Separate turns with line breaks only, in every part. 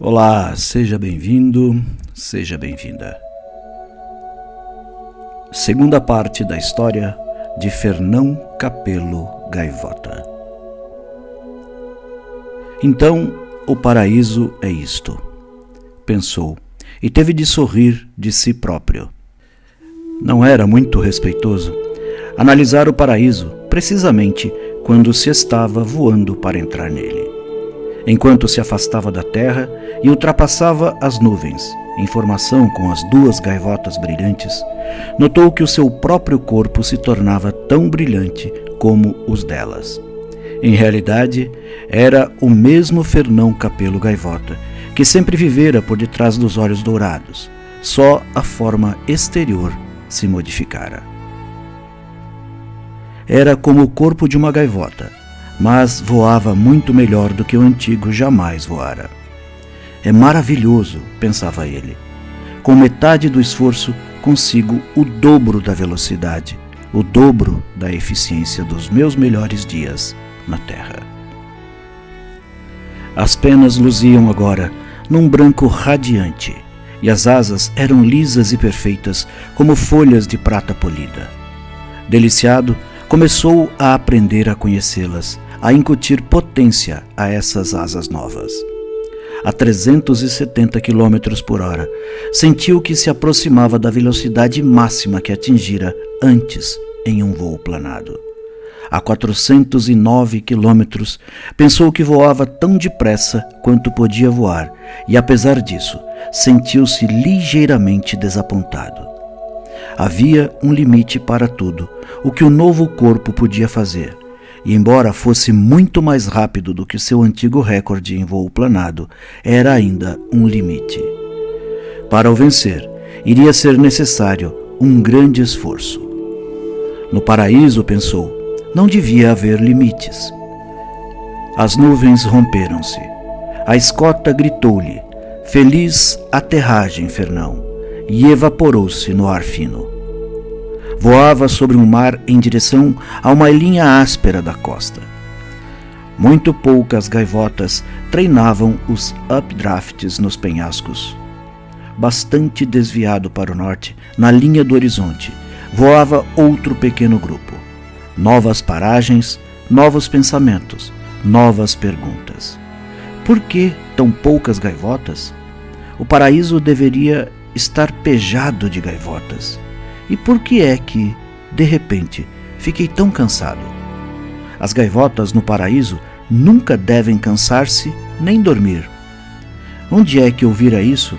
Olá, seja bem-vindo, seja bem-vinda. Segunda parte da história de Fernão Capelo Gaivota. Então, o paraíso é isto, pensou, e teve de sorrir de si próprio. Não era muito respeitoso analisar o paraíso precisamente quando se estava voando para entrar nele. Enquanto se afastava da terra e ultrapassava as nuvens, em formação com as duas gaivotas brilhantes, notou que o seu próprio corpo se tornava tão brilhante como os delas. Em realidade, era o mesmo Fernão Capelo Gaivota, que sempre vivera por detrás dos olhos dourados, só a forma exterior se modificara. Era como o corpo de uma gaivota, mas voava muito melhor do que o antigo jamais voara. É maravilhoso, pensava ele. Com metade do esforço, consigo o dobro da velocidade, o dobro da eficiência dos meus melhores dias na Terra. As penas luziam agora num branco radiante, e as asas eram lisas e perfeitas como folhas de prata polida. Deliciado, começou a aprender a conhecê-las, a incutir potência a essas asas novas. A 370 km por hora, sentiu que se aproximava da velocidade máxima que atingira antes em um voo planado. A 409 km, pensou que voava tão depressa quanto podia voar e, apesar disso, sentiu-se ligeiramente desapontado. Havia um limite para tudo o que o novo corpo podia fazer, e embora fosse muito mais rápido do que seu antigo recorde em voo planado, era ainda um limite. Para o vencer, iria ser necessário um grande esforço. No paraíso, pensou, não devia haver limites. As nuvens romperam-se. A escota gritou-lhe, feliz aterragem, Fernão, e evaporou-se no ar fino. Voava sobre um mar em direção a uma linha áspera da costa. Muito poucas gaivotas treinavam os updrafts nos penhascos. Bastante desviado para o norte, na linha do horizonte, voava outro pequeno grupo. Novas paragens, novos pensamentos, novas perguntas. Por que tão poucas gaivotas? O paraíso deveria estar pejado de gaivotas. E por que é que, de repente, fiquei tão cansado? As gaivotas no paraíso nunca devem cansar-se nem dormir. Onde é que ouvira isso?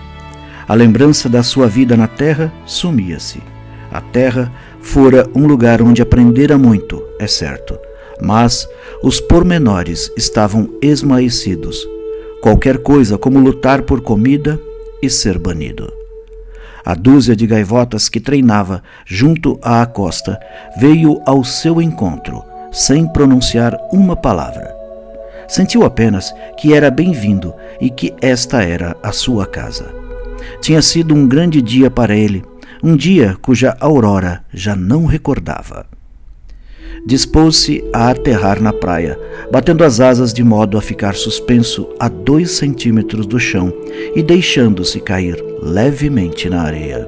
A lembrança da sua vida na terra sumia-se. A terra fora um lugar onde aprendera muito, é certo, mas os pormenores estavam esmaecidos. Qualquer coisa como lutar por comida e ser banido. A dúzia de gaivotas que treinava junto à costa veio ao seu encontro, sem pronunciar uma palavra. Sentiu apenas que era bem-vindo e que esta era a sua casa. Tinha sido um grande dia para ele, um dia cuja aurora já não recordava. Dispôs-se a aterrar na praia, batendo as asas de modo a ficar suspenso a 2 centímetros do chão e deixando-se cair levemente na areia.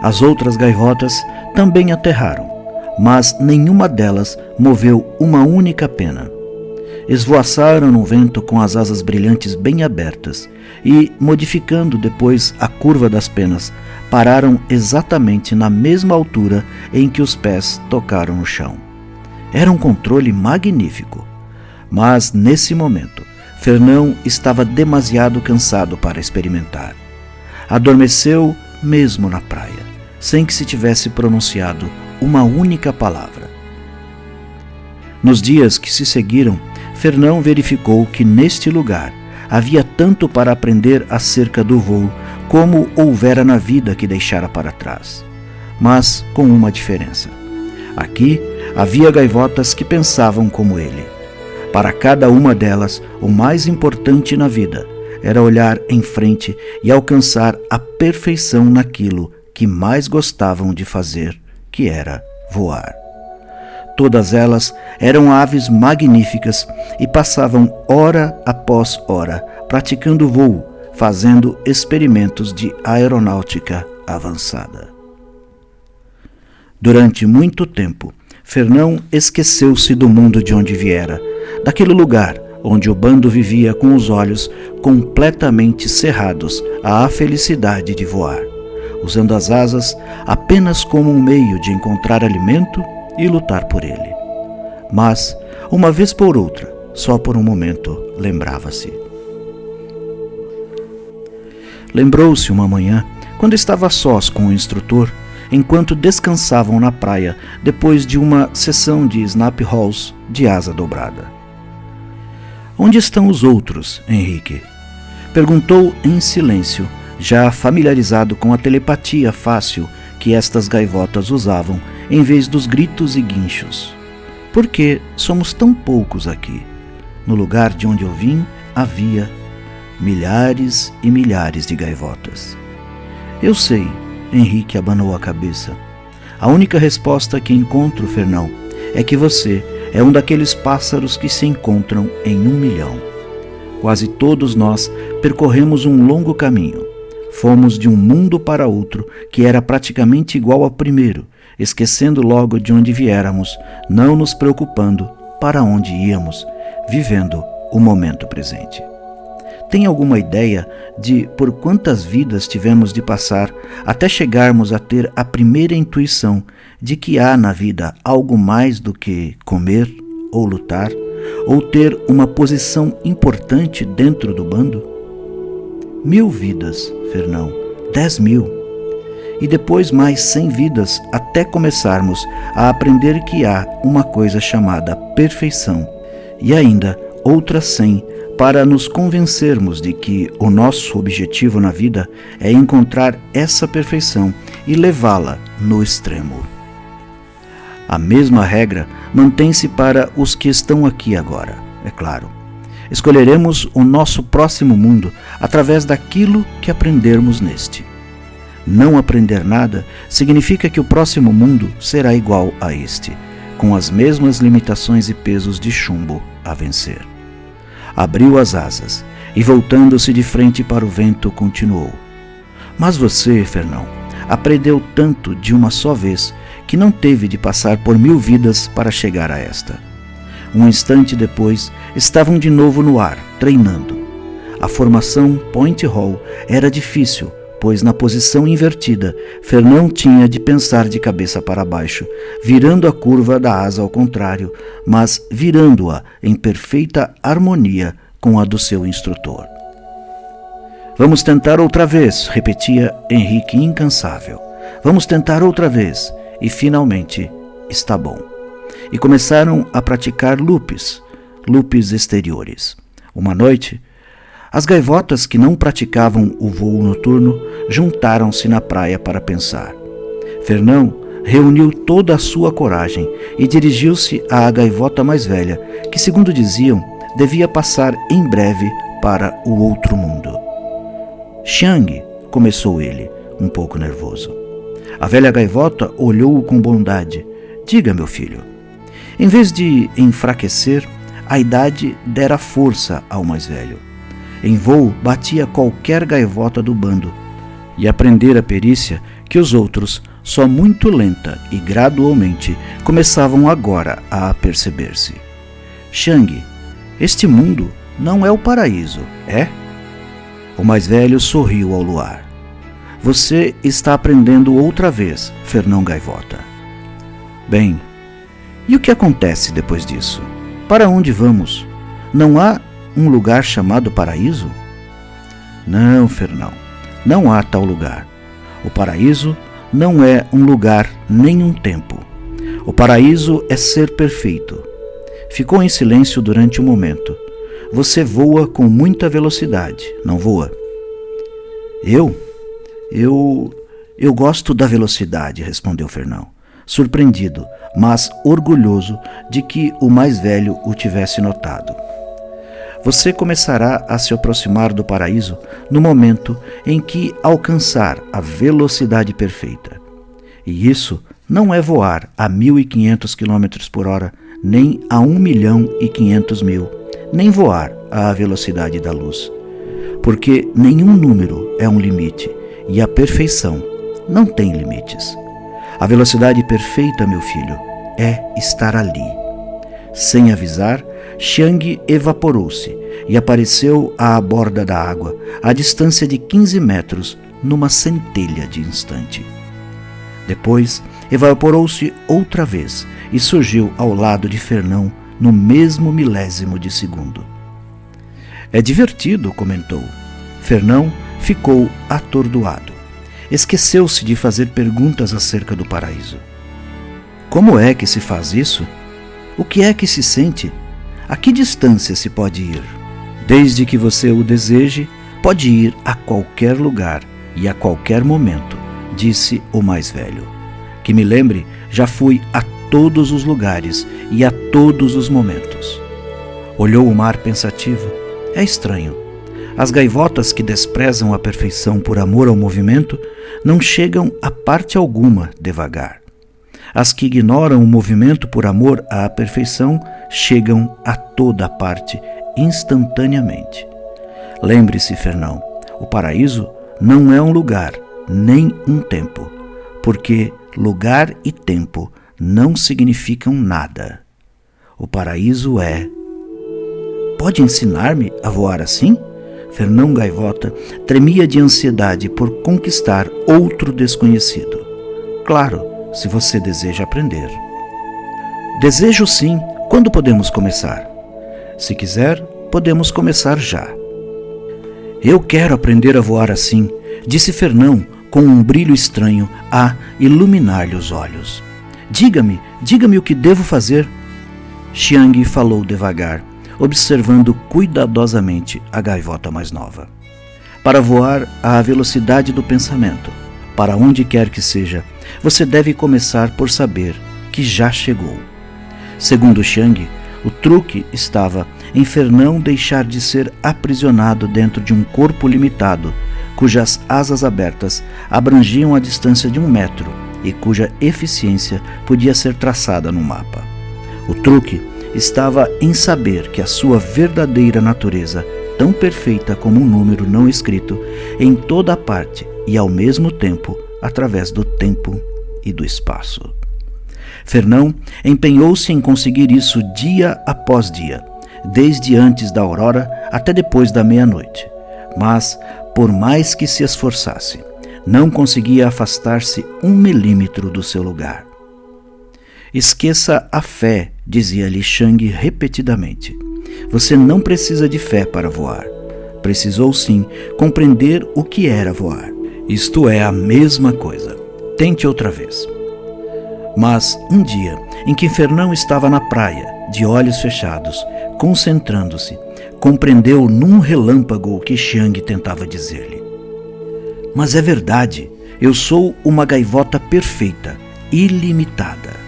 As outras gaivotas também aterraram, mas nenhuma delas moveu uma única pena. Esvoaçaram no vento com as asas brilhantes bem abertas e, modificando depois a curva das penas, pararam exatamente na mesma altura em que os pés tocaram no chão. Era um controle magnífico, mas nesse momento, Fernão estava demasiado cansado para experimentar. Adormeceu mesmo na praia, sem que se tivesse pronunciado uma única palavra. Nos dias que se seguiram, Fernão verificou que neste lugar havia tanto para aprender acerca do voo como houvera na vida que deixara para trás, mas com uma diferença. Aqui havia gaivotas que pensavam como ele. Para cada uma delas, o mais importante na vida era olhar em frente e alcançar a perfeição naquilo que mais gostavam de fazer, que era voar. Todas elas eram aves magníficas e passavam hora após hora praticando voo, fazendo experimentos de aeronáutica avançada. Durante muito tempo, Fernão esqueceu-se do mundo de onde viera, daquele lugar onde o bando vivia com os olhos completamente cerrados à felicidade de voar, usando as asas apenas como um meio de encontrar alimento e lutar por ele. Mas, uma vez por outra, só por um momento, lembrava-se. Lembrou-se uma manhã, quando estava a sós com o instrutor, enquanto descansavam na praia depois de uma sessão de snap halls de asa dobrada. "Onde estão os outros, Henrique?" perguntou em silêncio, já familiarizado com a telepatia fácil que estas gaivotas usavam em vez dos gritos e guinchos. "Por que somos tão poucos aqui? No lugar de onde eu vim havia milhares e milhares de gaivotas." "Eu sei." Henrique abanou a cabeça. "A única resposta que encontro, Fernão, é que você é um daqueles pássaros que se encontram em 1.000.000. Quase todos nós percorremos um longo caminho. Fomos de um mundo para outro que era praticamente igual ao primeiro, esquecendo logo de onde viéramos, não nos preocupando para onde íamos, vivendo o momento presente. Tem alguma ideia de por quantas vidas tivemos de passar até chegarmos a ter a primeira intuição de que há na vida algo mais do que comer ou lutar, ou ter uma posição importante dentro do bando? 1.000 vidas, Fernão, 10.000. E depois mais 100 vidas até começarmos a aprender que há uma coisa chamada perfeição, e ainda outras 100 para nos convencermos de que o nosso objetivo na vida é encontrar essa perfeição e levá-la no extremo. A mesma regra mantém-se para os que estão aqui agora, é claro. Escolheremos o nosso próximo mundo através daquilo que aprendermos neste. Não aprender nada significa que o próximo mundo será igual a este, com as mesmas limitações e pesos de chumbo a vencer. Abriu as asas e, voltando-se de frente para o vento, continuou. Mas você, Fernão, aprendeu tanto de uma só vez que não teve de passar por 1.000 vidas para chegar a esta. Um instante depois, estavam de novo no ar, treinando. A formação Point Hall era difícil, pois na posição invertida, Fernão tinha de pensar de cabeça para baixo, virando a curva da asa ao contrário, mas virando-a em perfeita harmonia com a do seu instrutor. Vamos tentar outra vez, repetia Henrique incansável. Vamos tentar outra vez, e finalmente está bom. E começaram a praticar loopes exteriores. Uma noite, as gaivotas que não praticavam o voo noturno juntaram-se na praia para pensar. Fernão reuniu toda a sua coragem e dirigiu-se à gaivota mais velha, que, segundo diziam, devia passar em breve para o outro mundo. "Xiang", começou ele, um pouco nervoso. A velha gaivota olhou-o com bondade. "Diga, meu filho." Em vez de enfraquecer, a idade dera força ao mais velho. Em voo, batia qualquer gaivota do bando e aprendera a perícia que os outros, só muito lenta e gradualmente, começavam agora a perceber-se. "Xiang, este mundo não é o paraíso, é?" O mais velho sorriu ao luar. "Você está aprendendo outra vez, Fernão Gaivota." "Bem, e o que acontece depois disso? Para onde vamos? Não há um lugar chamado paraíso?" "Não, Fernão, não há tal lugar. O paraíso não é um lugar nem um tempo. O paraíso é ser perfeito." Ficou em silêncio durante um momento. "Você voa com muita velocidade, não voa?" Eu gosto da velocidade", respondeu Fernão, surpreendido, mas orgulhoso de que o mais velho o tivesse notado. "Você começará a se aproximar do paraíso no momento em que alcançar a velocidade perfeita. E isso não é voar a 1.500 km por hora, nem a 1.500.000, nem voar à velocidade da luz. Porque nenhum número é um limite e a perfeição não tem limites. A velocidade perfeita, meu filho, é estar ali. Sem avisar, Xiang evaporou-se e apareceu à borda da água, à distância de 15 metros, numa centelha de instante. Depois, evaporou-se outra vez e surgiu ao lado de Fernão no mesmo milésimo de segundo. É divertido, comentou. Fernão ficou atordoado. Esqueceu-se de fazer perguntas acerca do paraíso. Como é que se faz isso? O que é que se sente? A que distância se pode ir? Desde que você o deseje, pode ir a qualquer lugar e a qualquer momento, disse o mais velho. Que me lembre, já fui a todos os lugares e a todos os momentos. Olhou o mar pensativo. É estranho. As gaivotas que desprezam a perfeição por amor ao movimento não chegam a parte alguma devagar. As que ignoram o movimento por amor à perfeição chegam a toda parte instantaneamente. Lembre-se, Fernão, o paraíso não é um lugar, nem um tempo, porque lugar e tempo não significam nada. O paraíso é... Pode ensinar-me a voar assim? Fernão Gaivota tremia de ansiedade por conquistar outro desconhecido. Claro, se você deseja aprender. Desejo sim. Quando podemos começar? Se quiser, podemos começar já. Eu quero aprender a voar assim, disse Fernão com um brilho estranho a iluminar-lhe os olhos. Diga-me o que devo fazer. Xiang falou devagar, observando cuidadosamente a gaivota mais nova. Para voar à velocidade do pensamento, para onde quer que seja, você deve começar por saber que já chegou. Segundo Xiang, o truque estava em Fernão deixar de ser aprisionado dentro de um corpo limitado, cujas asas abertas abrangiam a distância de 1 metro e cuja eficiência podia ser traçada no mapa. O truque estava em saber que a sua verdadeira natureza, tão perfeita como um número não escrito, em toda parte e ao mesmo tempo, através do tempo e do espaço. Fernão empenhou-se em conseguir isso dia após dia, desde antes da aurora até depois da meia-noite. Mas, por mais que se esforçasse, não conseguia afastar-se 1 milímetro do seu lugar. Esqueça a fé, dizia-lhe Xiang repetidamente. Você não precisa de fé para voar. Precisou sim compreender o que era voar. Isto é a mesma coisa. Tente outra vez. Mas um dia em que Fernão estava na praia, de olhos fechados, concentrando-se, compreendeu num relâmpago o que Xiang tentava dizer-lhe. Mas é verdade, eu sou uma gaivota perfeita, ilimitada.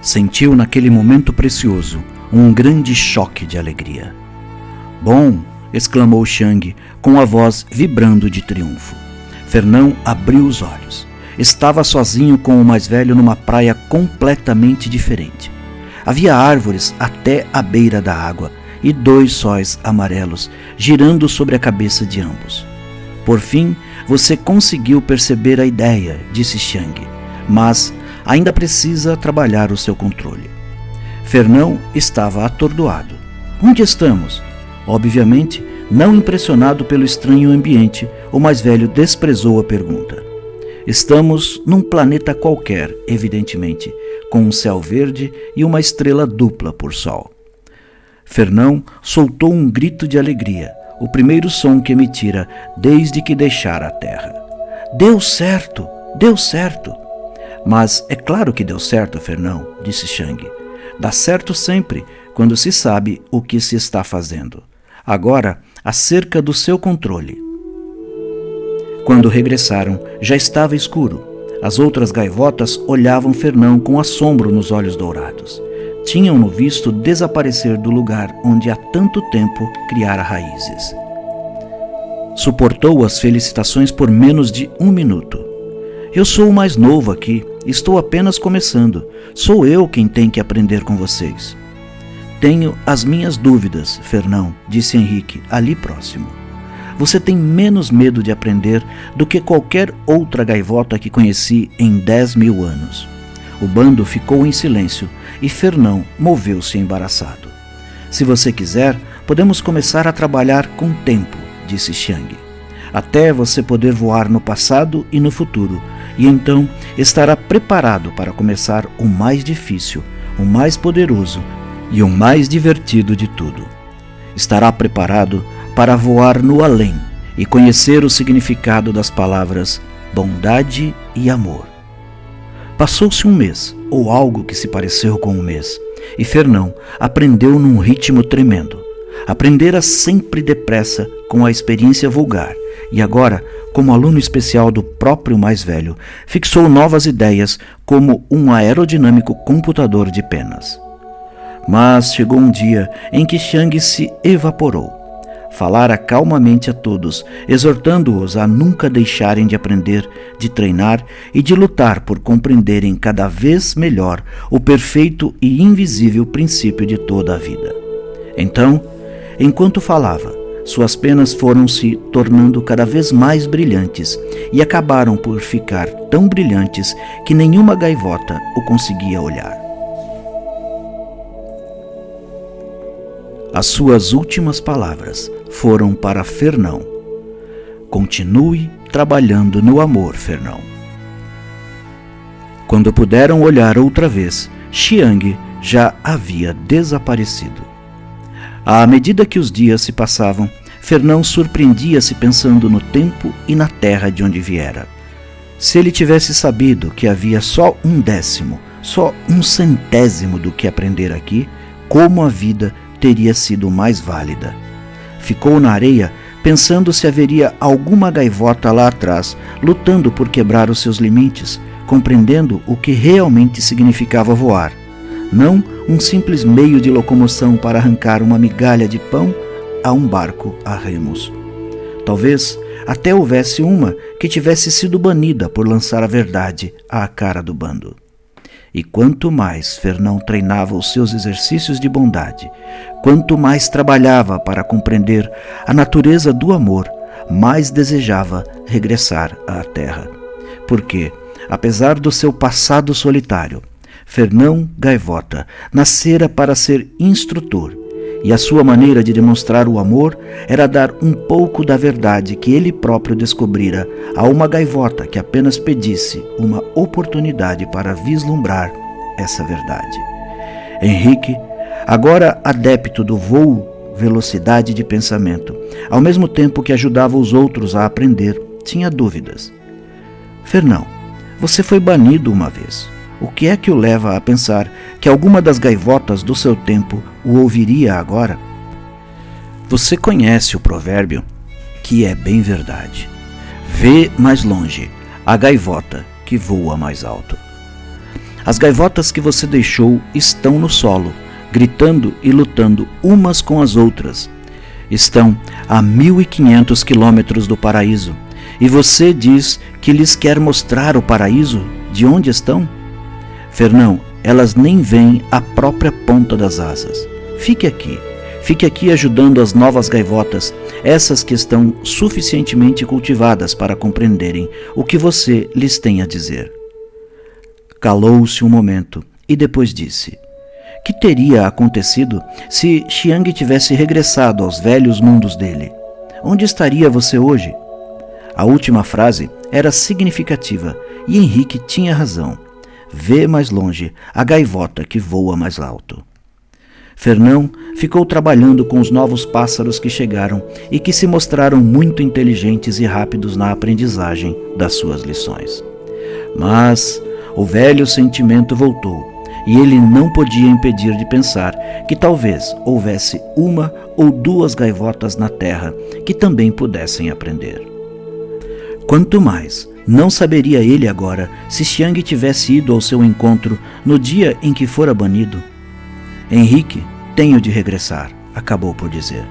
Sentiu naquele momento precioso um grande choque de alegria. Bom, exclamou Xiang com a voz vibrando de triunfo. Fernão abriu os olhos. Estava sozinho com o mais velho numa praia completamente diferente. Havia árvores até a beira da água e 2 sóis amarelos girando sobre a cabeça de ambos. Por fim, você conseguiu perceber a ideia, disse Xiang, mas ainda precisa trabalhar o seu controle. Fernão estava atordoado. Onde estamos? Obviamente, não impressionado pelo estranho ambiente, o mais velho desprezou a pergunta. Estamos num planeta qualquer, evidentemente, com um céu verde e uma estrela dupla por sol. Fernão soltou um grito de alegria, o primeiro som que emitira desde que deixara a terra. Deu certo! Deu certo! Mas é claro que deu certo, Fernão, disse Xiang. Dá certo sempre, quando se sabe o que se está fazendo. Agora, acerca do seu controle. Quando regressaram, já estava escuro. As outras gaivotas olhavam Fernão com assombro nos olhos dourados. Tinham-no visto desaparecer do lugar onde há tanto tempo criara raízes. Suportou as felicitações por menos de 1 minuto. Eu sou o mais novo aqui, Estou apenas começando. Sou eu quem tem que aprender com vocês. Tenho as minhas dúvidas, Fernão, disse Henrique, ali próximo. Você tem menos medo de aprender do que qualquer outra gaivota que conheci em 10.000 anos. O bando ficou em silêncio e Fernão moveu-se embaraçado. Se você quiser, podemos começar a trabalhar com tempo, disse Xiang. Até você poder voar no passado e no futuro, e então estará preparado para começar o mais difícil, o mais poderoso e o mais divertido de tudo. Estará preparado para voar no além e conhecer o significado das palavras bondade e amor. Passou-se um mês, ou algo que se pareceu com um mês, e Fernão aprendeu num ritmo tremendo. Aprendera sempre depressa com a experiência vulgar, e agora, como aluno especial do próprio mais velho, fixou novas ideias como um aerodinâmico computador de penas. Mas chegou um dia em que Xiang se evaporou. Falara calmamente a todos, exortando-os a nunca deixarem de aprender, de treinar e de lutar por compreenderem cada vez melhor o perfeito e invisível princípio de toda a vida. Então, enquanto falava, suas penas foram se tornando cada vez mais brilhantes e acabaram por ficar tão brilhantes que nenhuma gaivota o conseguia olhar. As suas últimas palavras foram para Fernão. Continue trabalhando no amor, Fernão. Quando puderam olhar outra vez, Xiang já havia desaparecido. À medida que os dias se passavam, Fernão surpreendia-se pensando no tempo e na terra de onde viera. Se ele tivesse sabido que havia só 1/10, só 1/100 do que aprender aqui, como a vida teria sido mais válida. Ficou na areia pensando se haveria alguma gaivota lá atrás, lutando por quebrar os seus limites, compreendendo o que realmente significava voar. Não um simples meio de locomoção para arrancar uma migalha de pão a um barco a remos. Talvez até houvesse uma que tivesse sido banida por lançar a verdade à cara do bando. E quanto mais Fernão treinava os seus exercícios de bondade, quanto mais trabalhava para compreender a natureza do amor, mais desejava regressar à terra. Porque, apesar do seu passado solitário, Fernão Gaivota nascera para ser instrutor, e a sua maneira de demonstrar o amor era dar um pouco da verdade que ele próprio descobrira a uma gaivota que apenas pedisse uma oportunidade para vislumbrar essa verdade. Henrique, agora adepto do voo, velocidade de pensamento, ao mesmo tempo que ajudava os outros a aprender, tinha dúvidas. Fernão, você foi banido uma vez. O que é que o leva a pensar que alguma das gaivotas do seu tempo o ouviria agora? Você conhece o provérbio, que é bem verdade. Vê mais longe a gaivota que voa mais alto. As gaivotas que você deixou estão no solo, gritando e lutando umas com as outras. Estão a 1.500 quilômetros do paraíso, e você diz que lhes quer mostrar o paraíso de onde estão? Fernão, elas nem veem a própria ponta das asas. Fique aqui ajudando as novas gaivotas, essas que estão suficientemente cultivadas para compreenderem o que você lhes tem a dizer. Calou-se um momento e depois disse: que teria acontecido se Xiang tivesse regressado aos velhos mundos dele? Onde estaria você hoje? A última frase era significativa e Henrique tinha razão. Vê mais longe a gaivota que voa mais alto. Fernão ficou trabalhando com os novos pássaros que chegaram e que se mostraram muito inteligentes e rápidos na aprendizagem das suas lições. Mas o velho sentimento voltou e ele não podia impedir de pensar que talvez houvesse uma ou duas gaivotas na terra que também pudessem aprender. Quanto mais, não saberia ele agora se Xiang tivesse ido ao seu encontro no dia em que fora banido. Henrique, tenho de regressar, acabou por dizer.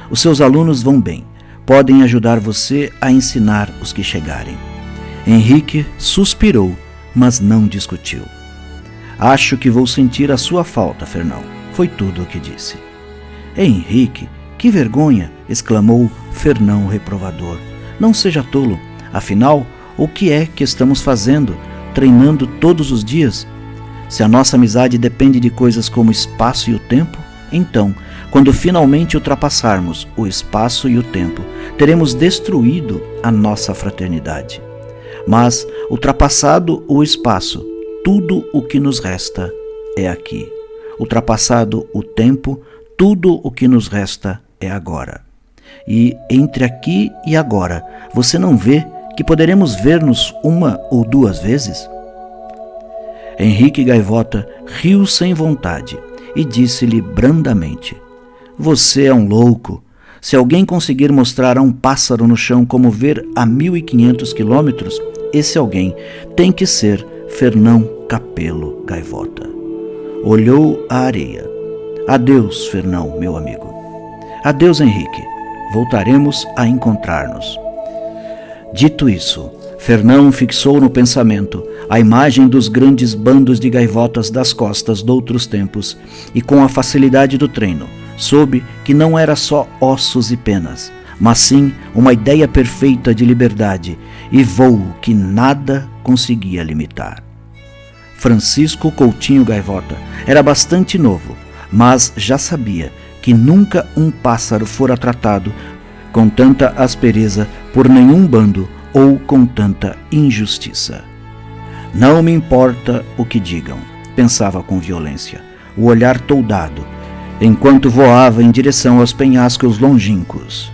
Os seus alunos vão bem, podem ajudar você a ensinar os que chegarem. Henrique suspirou, mas não discutiu. Acho que vou sentir a sua falta, Fernão. Foi tudo o que disse. Henrique, que vergonha! Exclamou Fernão reprovador. Não seja tolo. Afinal, o que é que estamos fazendo, treinando todos os dias? Se a nossa amizade depende de coisas como espaço e o tempo, então, quando finalmente ultrapassarmos o espaço e o tempo, teremos destruído a nossa fraternidade. Mas, ultrapassado o espaço, tudo o que nos resta é aqui. Ultrapassado o tempo, tudo o que nos resta é agora. E entre aqui e agora, você não vê que poderemos ver-nos uma ou duas vezes? Henrique Gaivota riu sem vontade e disse-lhe brandamente: você é um louco. Se alguém conseguir mostrar a um pássaro no chão como ver a 1.500 quilômetros, esse alguém tem que ser Fernão Capelo Gaivota. Olhou a areia. Adeus, Fernão, meu amigo. Adeus, Henrique. Voltaremos a encontrar-nos. Dito isso, Fernão fixou no pensamento a imagem dos grandes bandos de gaivotas das costas doutros tempos e, com a facilidade do treino, soube que não era só ossos e penas, mas sim uma ideia perfeita de liberdade e voo que nada conseguia limitar. Francisco Coutinho Gaivota era bastante novo, mas já sabia que nunca um pássaro fora tratado com tanta aspereza por nenhum bando ou com tanta injustiça. Não me importa o que digam, pensava com violência, o olhar toldado, enquanto voava em direção aos penhascos longínquos.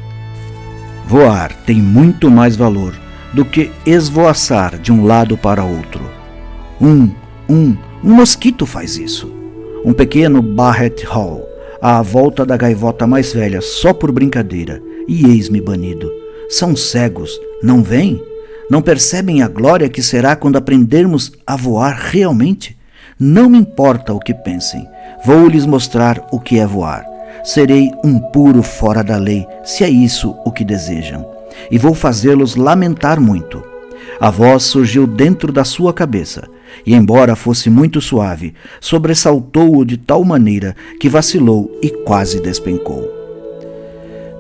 Voar tem muito mais valor do que esvoaçar de um lado para outro. Um mosquito faz isso. Um pequeno Barrett Hall, à volta da gaivota mais velha só por brincadeira, e eis-me banido. São cegos, não veem? Não percebem a glória que será quando aprendermos a voar realmente? Não me importa o que pensem, vou lhes mostrar o que é voar. Serei um puro fora da lei, se é isso o que desejam, e vou fazê-los lamentar muito. A voz surgiu dentro da sua cabeça, e embora fosse muito suave, sobressaltou-o de tal maneira que vacilou e quase despencou.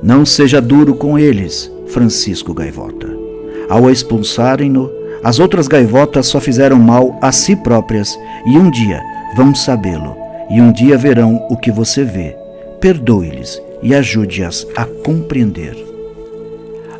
Não seja duro com eles, Francisco Gaivota. Ao expulsarem-no, as outras gaivotas só fizeram mal a si próprias e um dia vão sabê-lo, e um dia verão o que você vê. Perdoe-lhes e ajude-as a compreender.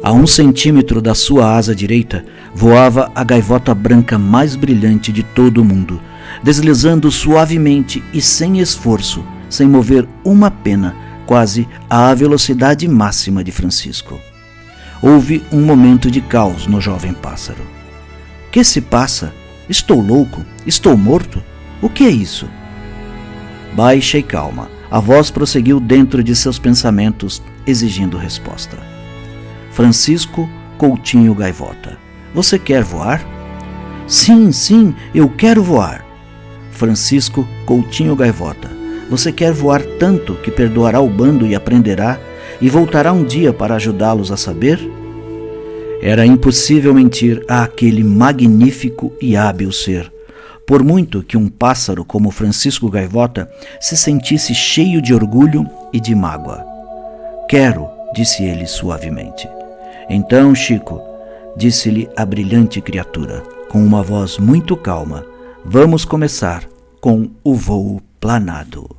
A 1 centímetro da sua asa direita voava a gaivota branca mais brilhante de todo o mundo, deslizando suavemente e sem esforço, sem mover uma pena, quase à velocidade máxima de Francisco. Houve um momento de caos no jovem pássaro. Que se passa? Estou louco? Estou morto? O que é isso? Baixa e calma, a voz prosseguiu dentro de seus pensamentos, exigindo resposta. Francisco Coutinho Gaivota, você quer voar? Sim, eu quero voar. Francisco Coutinho Gaivota, você quer voar tanto que perdoará o bando e aprenderá, e voltará um dia para ajudá-los a saber? Era impossível mentir a aquele magnífico e hábil ser, por muito que um pássaro como Francisco Gaivota se sentisse cheio de orgulho e de mágoa. Quero, disse ele suavemente. Então, Chico, disse-lhe a brilhante criatura, com uma voz muito calma, vamos começar com o voo planado.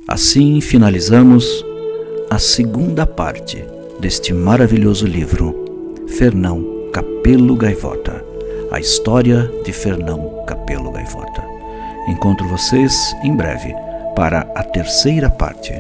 Assim finalizamos a segunda parte deste maravilhoso livro, Fernão Capelo Gaivota, a história de Fernão Capelo Gaivota. Encontro vocês em breve para a terceira parte.